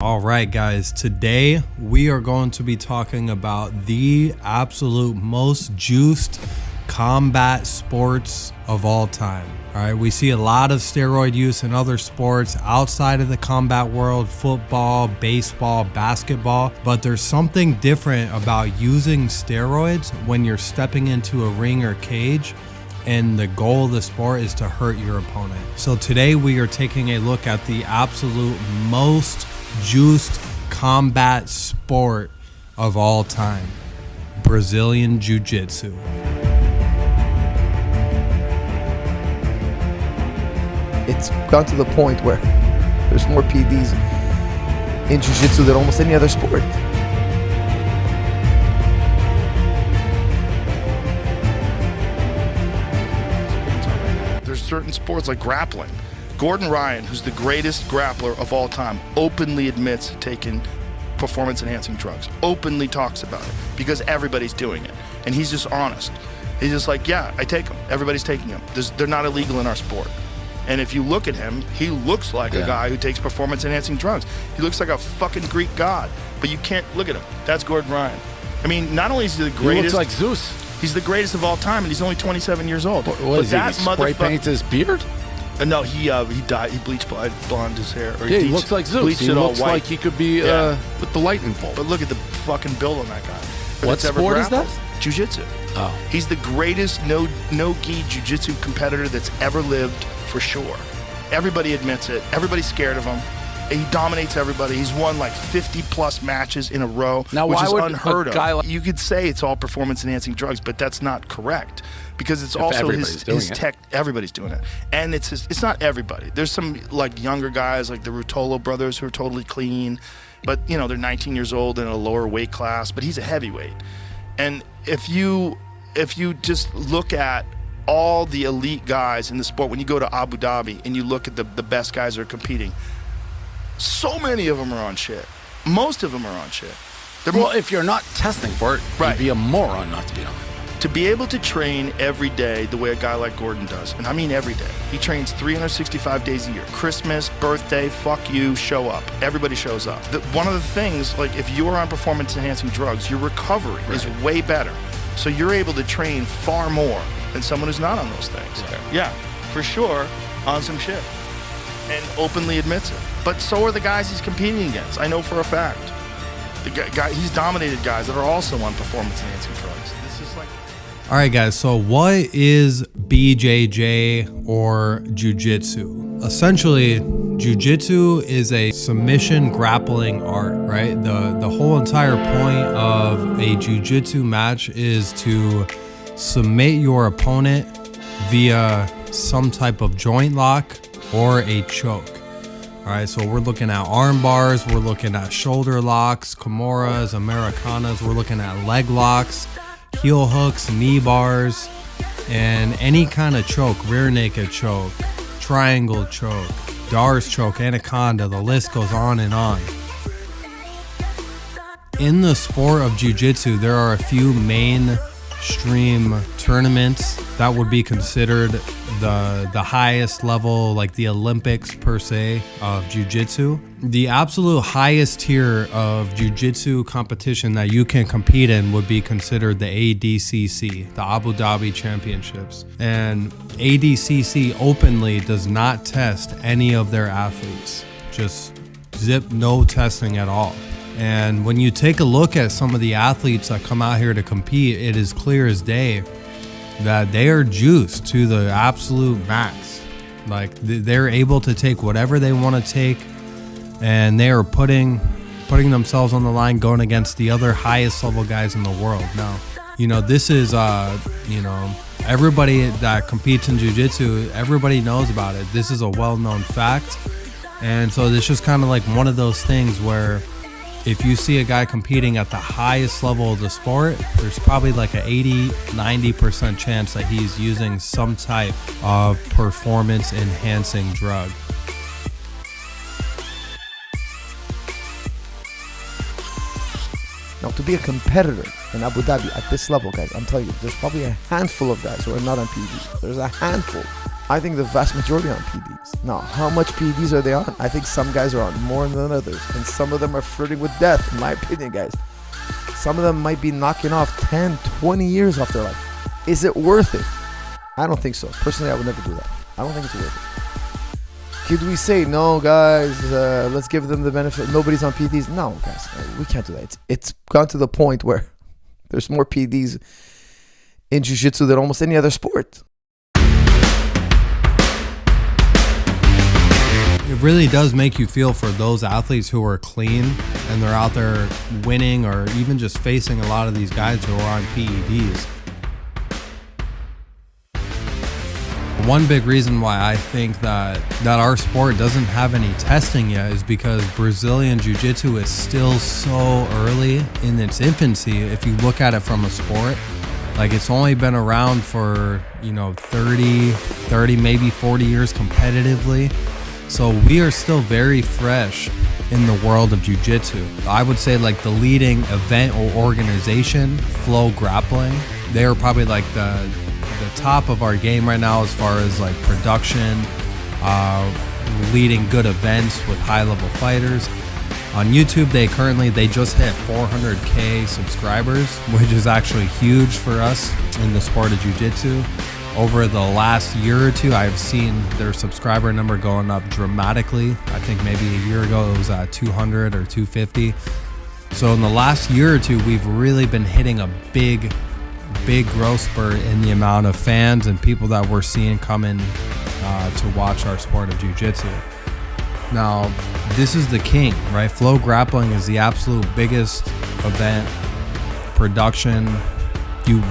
All right, guys, today we are going to be talking about the absolute most juiced combat sports of all time. All right, we see a lot of steroid use in other sports outside of the combat world, football, baseball, basketball, but there's something different about using steroids when you're stepping into a ring or cage and the goal of the sport is to hurt your opponent. So today we are taking a look at the absolute most juiced combat sport of all time, Brazilian Jiu Jitsu. It's gone to the point where there's more PDs in Jiu Jitsu than almost any other sport. There's certain sports like grappling. Gordon Ryan, who's the greatest grappler of all time, openly admits to taking performance-enhancing drugs. Openly talks about it because everybody's doing it. And he's just honest. He's just like, yeah, I take them. Everybody's taking them. They're not illegal in our sport. And if you look at him, he looks like a guy who takes performance-enhancing drugs. He looks like a fucking Greek god. But you can't look at him. That's Gordon Ryan. I mean, not only is he the greatest... He looks like Zeus. He's the greatest of all time, and he's only 27 years old. What is he spray paints his beard? No, he died. He bleached blonde his hair. Or he looks like Zeus. He looks like he could be with the lightning bolt. But look at the fucking build on that guy. What sport is that? Jiu Jitsu. Oh. He's the greatest no-gi Jiu Jitsu competitor that's ever lived, for sure. Everybody admits it. Everybody's scared of him. He dominates everybody. He's won like 50-plus matches in a row, which is unheard of. You could say it's all performance-enhancing drugs, but that's not correct because it's also his tech. Everybody's doing it, and it's not everybody. There's some like younger guys like the Ruotolo brothers who are totally clean, but you know they're 19 years old in a lower weight class. But he's a heavyweight, and if you just look at all the elite guys in the sport, when you go to Abu Dhabi and you look at the best guys that are competing, so many of them are on shit. Most of them are on shit. Well, if you're not testing for it, you'd be a moron not to be on it. To be able to train every day the way a guy like Gordon does, and I mean every day. He trains 365 days a year. Christmas, birthday, fuck you, show up. Everybody shows up. One of the things, like if you are on performance-enhancing drugs, your recovery is way better. So you're able to train far more than someone who's not on those things. Right. Yeah, for sure, on some shit. And openly admits it. But so are the guys he's competing against. I know for a fact. He's dominated guys that are also on performance-enhancing drugs. This is like... All right, guys, so what is BJJ or Jiu Jitsu? Essentially, Jiu Jitsu is a submission grappling art, right? The whole entire point of a Jiu Jitsu match is to submit your opponent via some type of joint lock or a choke. All right, so we're looking at arm bars, we're looking at shoulder locks, Kimuras, Americanas, we're looking at leg locks, heel hooks, knee bars, and any kind of choke, rear naked choke, triangle choke, Dar's choke, anaconda, the list goes on and on. In the sport of jiu-jitsu, there are a few mainstream tournaments that would be considered the highest level, like the Olympics per se of jiu-jitsu. The absolute highest tier of jiu-jitsu competition that you can compete in would be considered the ADCC, the Abu Dhabi Championships. And ADCC openly does not test any of their athletes. Just zip, no testing at all. And when you take a look at some of the athletes that come out here to compete, it is clear as day that they are juiced to the absolute max. Like they're able to take whatever they want to take, and they are putting themselves on the line going against the other highest level guys in the world. Now, this is everybody that competes in jiu-jitsu, everybody knows about it. This is a well-known fact. And so it's just kind of like one of those things where if you see a guy competing at the highest level of the sport, there's probably like an 80-90% chance that he's using some type of performance enhancing drug. Now, to be a competitor in Abu Dhabi at this level, guys, I'm telling you, there's probably a handful of guys who are not on PED. There's a handful. I think the vast majority are on PEDs. Now, how much PEDs are they on? I think some guys are on more than others, and some of them are flirting with death, in my opinion, guys. Some of them might be knocking off 10, 20 years off their life. Is it worth it? I don't think so. Personally, I would never do that. I don't think it's worth it. Could we say, no, guys, let's give them the benefit, nobody's on PEDs? No, guys, we can't do that. It's gone to the point where there's more PEDs in Jiu Jitsu than almost any other sport. It really does make you feel for those athletes who are clean and they're out there winning, or even just facing a lot of these guys who are on PEDs. One big reason why I think that our sport doesn't have any testing yet is because Brazilian Jiu-Jitsu is still so early in its infancy. If you look at it from a sport, like it's only been around for, 30, maybe 40 years competitively. So we are still very fresh in the world of Jiu-Jitsu. I would say like the leading event or organization, Flow Grappling, they are probably like the top of our game right now as far as like production, leading good events with high-level fighters. On YouTube, they just hit 400K subscribers, which is actually huge for us in the sport of Jiu-Jitsu. Over the last year or two, I've seen their subscriber number going up dramatically. I think maybe a year ago it was at 200 or 250. So in the last year or two, we've really been hitting a big growth spurt in the amount of fans and people that we're seeing come in to watch our sport of Jiu-Jitsu. Now, this is the king, right? Flow Grappling is the absolute biggest event, production,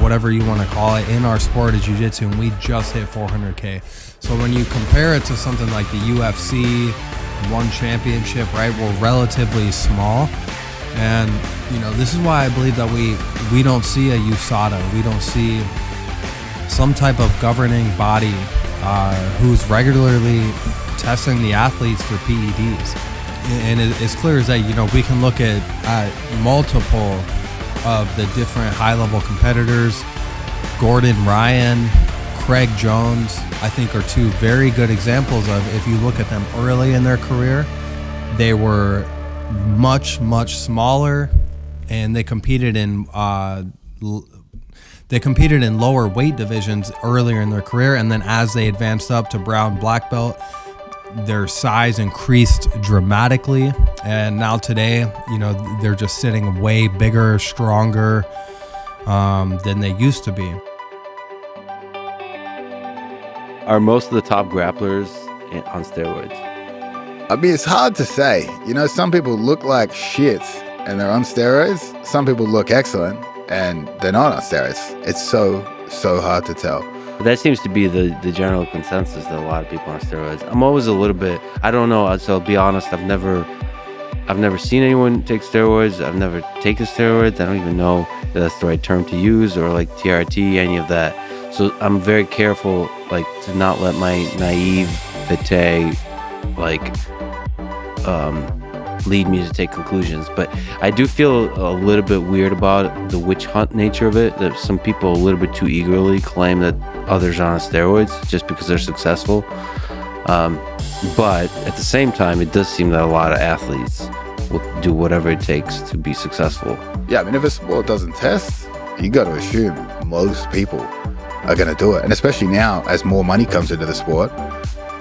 whatever you want to call it, in our sport of Jiu-Jitsu, and we just hit 400K. So when you compare it to something like the UFC, one championship, right, we're relatively small. And, this is why I believe that we don't see a USADA. We don't see some type of governing body who's regularly testing the athletes for PEDs. And it's clear as that, we can look at multiple of the different high-level competitors. Gordon Ryan, Craig Jones, I think are two very good examples of, if you look at them early in their career, they were much smaller, and they competed in lower weight divisions earlier in their career, and then as they advanced up to brown black belt, their size increased dramatically, and now today, they're just sitting way bigger, stronger than they used to be. Are most of the top grapplers on steroids? I mean, it's hard to say. Some people look like shit and they're on steroids. Some people look excellent and they're not on steroids. It's so hard to tell. That seems to be the general consensus, that a lot of people are on steroids. I'm always a little bit, I don't know, so I'll be honest, I've never seen anyone take steroids. I've never taken steroids. I don't even know if that's the right term to use, or like TRT, any of that. So I'm very careful, like, to not let my naivete, lead me to take conclusions. But I do feel a little bit weird about the witch hunt nature of it, that some people a little bit too eagerly claim that others are on steroids just because they're successful. But at the same time, it does seem that a lot of athletes will do whatever it takes to be successful. Yeah, I mean, if a sport doesn't test, you got to assume most people are going to do it. And especially now, as more money comes into the sport,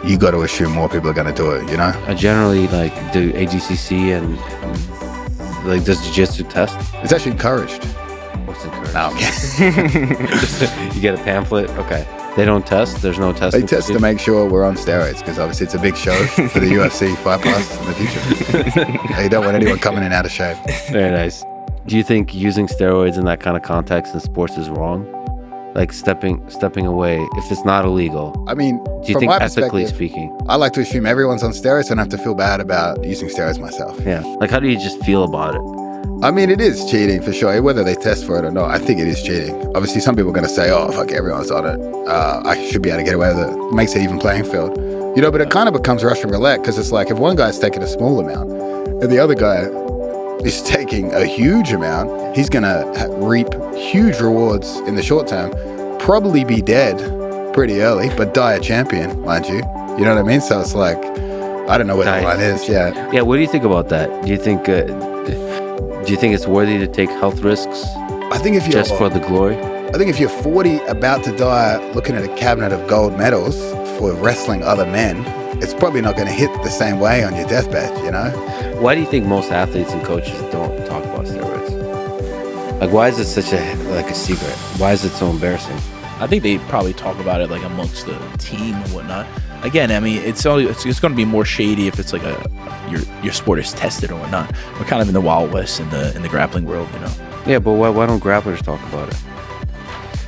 you got to assume more people are going to do it, I generally do AGCC and does Jiu-Jitsu test? It's actually encouraged. What's encouraged? Oh, okay. You get a pamphlet? Okay. They don't test? There's no testing? They test to make sure we're on steroids, because obviously it's a big show for the UFC Fight Pass in the future. They don't want anyone coming in out of shape. Very nice. Do you think using steroids in that kind of context in sports is wrong? Like stepping away, if it's not illegal? I mean, do you think, ethically speaking? I like to assume everyone's on steroids and I have to feel bad about using steroids myself. Yeah. How do you just feel about it? I mean, it is cheating for sure. Whether they test for it or not, I think it is cheating. Obviously, some people are going to say, oh, fuck, everyone's on it. I should be able to get away with it. It makes it even playing field. But it kind of becomes Russian roulette, because it's like if one guy's taking a small amount and the other guy is taking a huge amount, he's going to reap huge rewards in the short term, probably be dead pretty early, but die a champion, mind you. You know what I mean? So it's like, I don't know where the line is. Yeah. Yeah. What do you think about that? Do you think it's worthy to take health risks I think if you're just for the glory? I think if you're 40, about to die, looking at a cabinet of gold medals for wrestling other men, it's probably not going to hit the same way on your deathbed, you know? Why do you think most athletes and coaches don't talk about steroids? Like, why is it such a secret? Why is it so embarrassing? I think they probably talk about it like amongst the team and whatnot. Again, I mean, it's going to be more shady if it's like your sport is tested or whatnot. We're kind of in the Wild West in the grappling world, you know. Yeah, but why don't grapplers talk about it?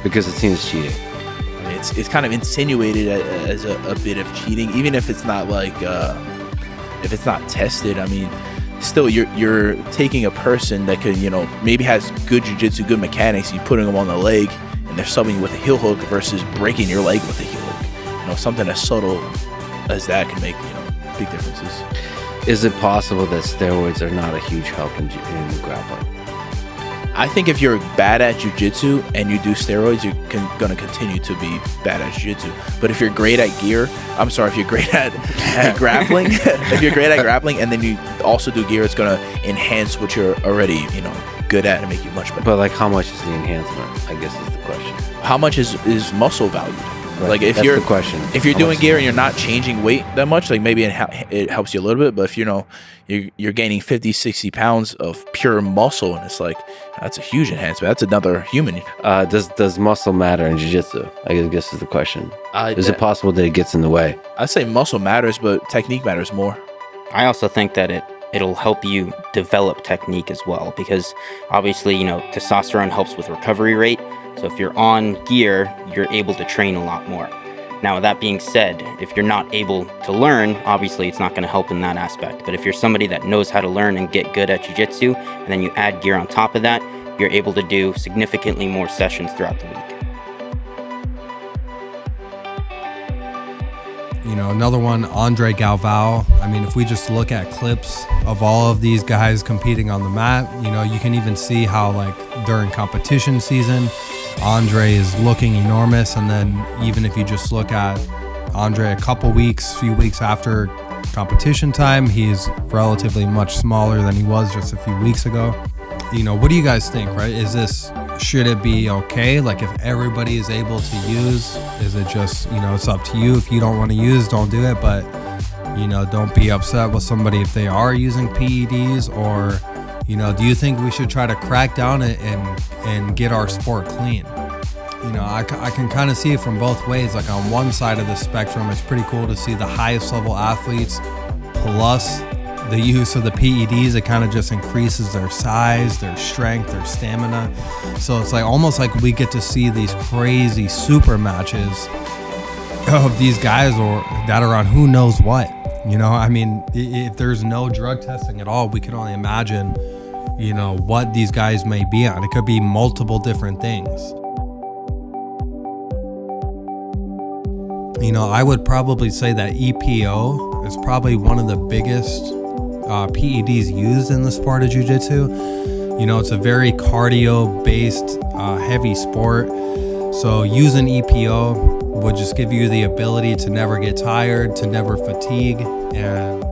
Because it seems cheating. I mean, it's kind of insinuated as a bit of cheating, even if it's not like if it's not tested. I mean, still you're taking a person that could, you know, maybe has good jiu-jitsu, good mechanics, you putting them on the leg and they're subbing with a heel hook versus breaking your leg with a heel hook. You know, something as subtle as that can make, you know, big differences. Is it possible that steroids are not a huge help in grappling? I think if you're bad at jiu-jitsu and you do steroids, you're going to continue to be bad at jiu-jitsu. But if you're great at if you're great at grappling, if you're great at grappling and then you also do gear, it's going to enhance what you're already, you know, good at and make you much better. But like, how much is the enhancement? I guess is the question. How much is muscle valued? Right. Like, if That's you're the question. If you're How doing much gear and you're not changing weight that much, like maybe it helps you a little bit. But if you know you're gaining 50, 60 pounds of pure muscle, and it's like, that's a huge enhancement. That's another human. Does muscle matter in jiu-jitsu? I guess is the question. Is it possible that it gets in the way? I'd say muscle matters, but technique matters more. I also think that it'll help you develop technique as well, because obviously, you know, testosterone helps with recovery rate. So if you're on gear, you're able to train a lot more. Now, with that being said, if you're not able to learn, obviously it's not going to help in that aspect. But if you're somebody that knows how to learn and get good at jiu-jitsu, and then you add gear on top of that, you're able to do significantly more sessions throughout the week. You know, another one, Andre Galvao. I mean, if we just look at clips of all of these guys competing on the mat, you know, you can even see how, like, during competition season, Andre is looking enormous. And then even if you just look at Andre few weeks after competition time, he's relatively much smaller than he was just a few weeks ago. You know, what do you guys think, right? Should it be okay? Like, if everybody is able to use, is it just, you know, it's up to you. If you don't want to use, don't do it. But, you know, don't be upset with somebody if they are using PEDs. Or, you know, do you think we should try to crack down and get our sport clean? You know, I can kind of see it from both ways. Like, on one side of the spectrum, it's pretty cool to see the highest level athletes plus the use of the PEDs. It kind of just increases their size, their strength, their stamina. So it's like almost like we get to see these crazy super matches of these guys that are on who knows what. You know, I mean, if there's no drug testing at all, we can only imagine, you know, what these guys may be on. It could be multiple different things. You know, I would probably say that EPO is probably one of the biggest PEDs used in the sport of jiu-jitsu. You know, it's a very cardio-based, heavy sport. So using EPO would just give you the ability to never get tired, to never fatigue, and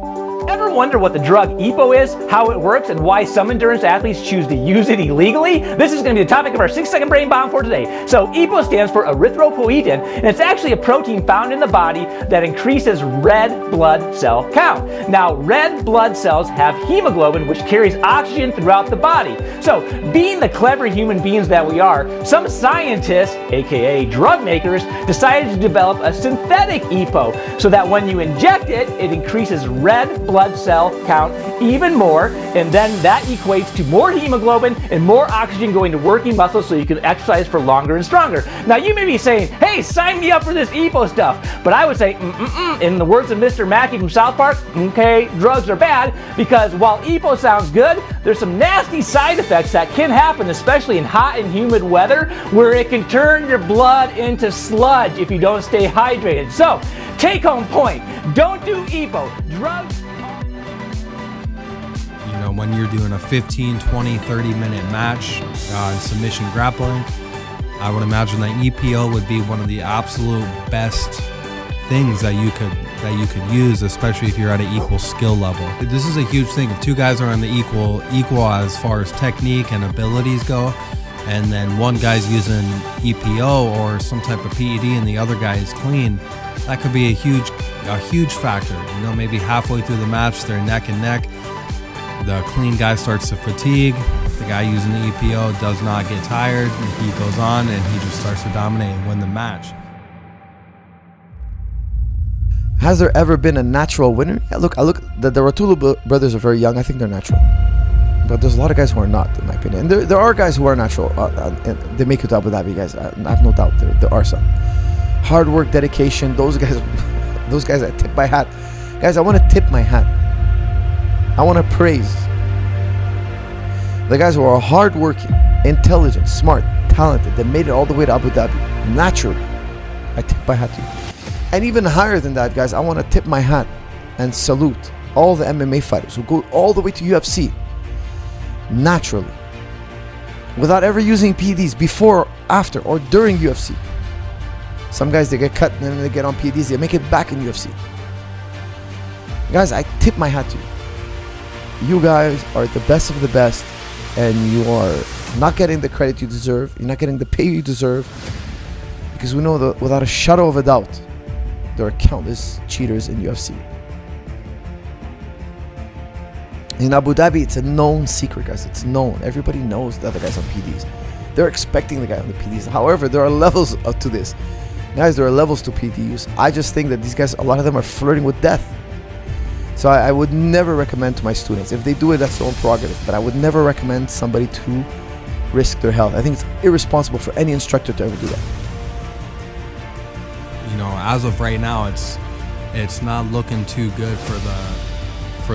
Ever wonder what the drug EPO is, how it works, and why some endurance athletes choose to use it illegally? This is going to be the topic of our 6-second brain bomb for today. So EPO stands for erythropoietin, and it's actually a protein found in the body that increases red blood cell count. Now, red blood cells have hemoglobin, which carries oxygen throughout the body. So, being the clever human beings that we are, some scientists, aka drug makers, decided to develop a synthetic EPO so that when you inject it, it increases red blood cell count even more, and then that equates to more hemoglobin and more oxygen going to working muscles so you can exercise for longer and stronger. Now, you may be saying, hey, sign me up for this EPO stuff, but I would say, in the words of Mr. Mackey from South Park, okay, drugs are bad, because while EPO sounds good, there's some nasty side effects that can happen, especially in hot and humid weather, where it can turn your blood into sludge if you don't stay hydrated. So, take home point, don't do EPO. Drugs. you know, when you're doing a 15, 20, 30-minute match in submission grappling, I would imagine that EPO would be one of the absolute best things that you could use, especially if you're at an equal skill level. This is a huge thing. If two guys are on the equal as far as technique and abilities go, and then one guy's using EPO or some type of PED and the other guy is clean, that could be a huge factor. You know, maybe halfway through the match, they're neck and neck. The clean guy starts to fatigue. The guy using the EPO does not get tired. He goes on and he just starts to dominate and win the match. Has there ever been a natural winner? Yeah, look, the Rotulu brothers are very young. I think they're natural. But there's a lot of guys who are not, in my opinion. And there are guys who are natural. And they make it to Abu Dhabi, guys. I have no doubt there are some. Hard work, dedication. Those guys, I tip my hat. Guys, I want to tip my hat. I want to praise the guys who are hardworking, intelligent, smart, talented. They made it all the way to Abu Dhabi naturally. I tip my hat to you. And even higher than that, guys, I want to tip my hat and salute all the MMA fighters who go all the way to UFC naturally, without ever using PEDs before, after, or during UFC. Some guys, they get cut and then they get on PEDs, they make it back in UFC. Guys, I tip my hat to you. You guys are the best of the best, and you are not getting the credit you deserve. You're not getting the pay you deserve, because we know that without a shadow of a doubt, there are countless cheaters in UFC. In Abu Dhabi, it's a known secret, guys. It's known. Everybody knows the other guy's on PDs. They're expecting the guy on the PDs. However, there are levels to this. Guys, there are levels to PD use. I just think that these guys, a lot of them are flirting with death. So I would never recommend to my students. If they do it, that's their own prerogative. But I would never recommend somebody to risk their health. I think it's irresponsible for any instructor to ever do that. You know, as of right now, it's not looking too good for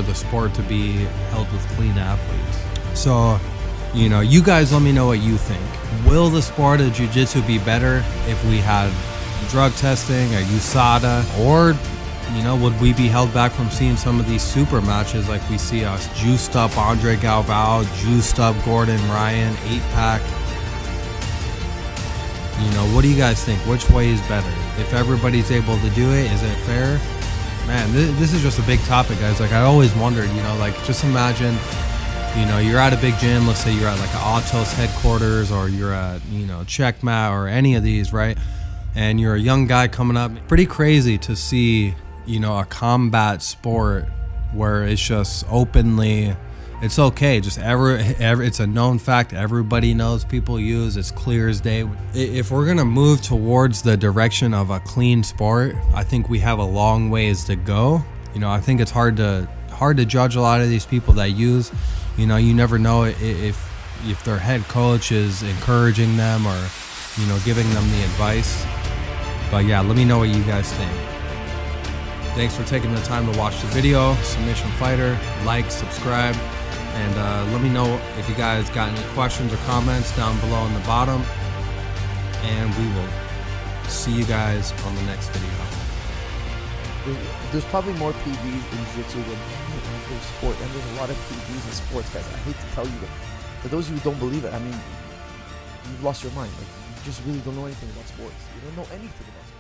the sport to be held with clean athletes. So, you know, you guys let me know what you think. Will the sport of jiu-jitsu be better if we had drug testing or USADA? Or, you know, would we be held back from seeing some of these super matches like we see us juiced up Andre Galvao, juiced up Gordon Ryan, 8-pack? You know, what do you guys think? Which way is better? If everybody's able to do it, is it fair? Man, this is just a big topic, guys. Like, I always wondered, you know, like, just imagine, you know, you're at a big gym. Let's say you're at like an Autos headquarters, or you're at, you know, Checkmat or any of these, right? And you're a young guy coming up. Pretty crazy to see, you know, a combat sport where it's just openly, it's okay. Just it's a known fact. Everybody knows, people use. It's clear as day. If we're gonna move towards the direction of a clean sport, I think we have a long ways to go. You know, I think it's hard to judge a lot of these people that use. You know, you never know if their head coach is encouraging them or, you know, giving them the advice. But yeah, let me know what you guys think. Thanks for taking the time to watch the video. Submission Fighter, like, subscribe. And let me know if you guys got any questions or comments down below in the bottom. And we will see you guys on the next video. There's probably more PDs in jiu-jitsu than any other sport. And there's a lot of PDs in sports, guys. I hate to tell you that. For those of you who don't believe it, I mean, you've lost your mind. Like, you just really don't know anything about sports. You don't know anything about sports.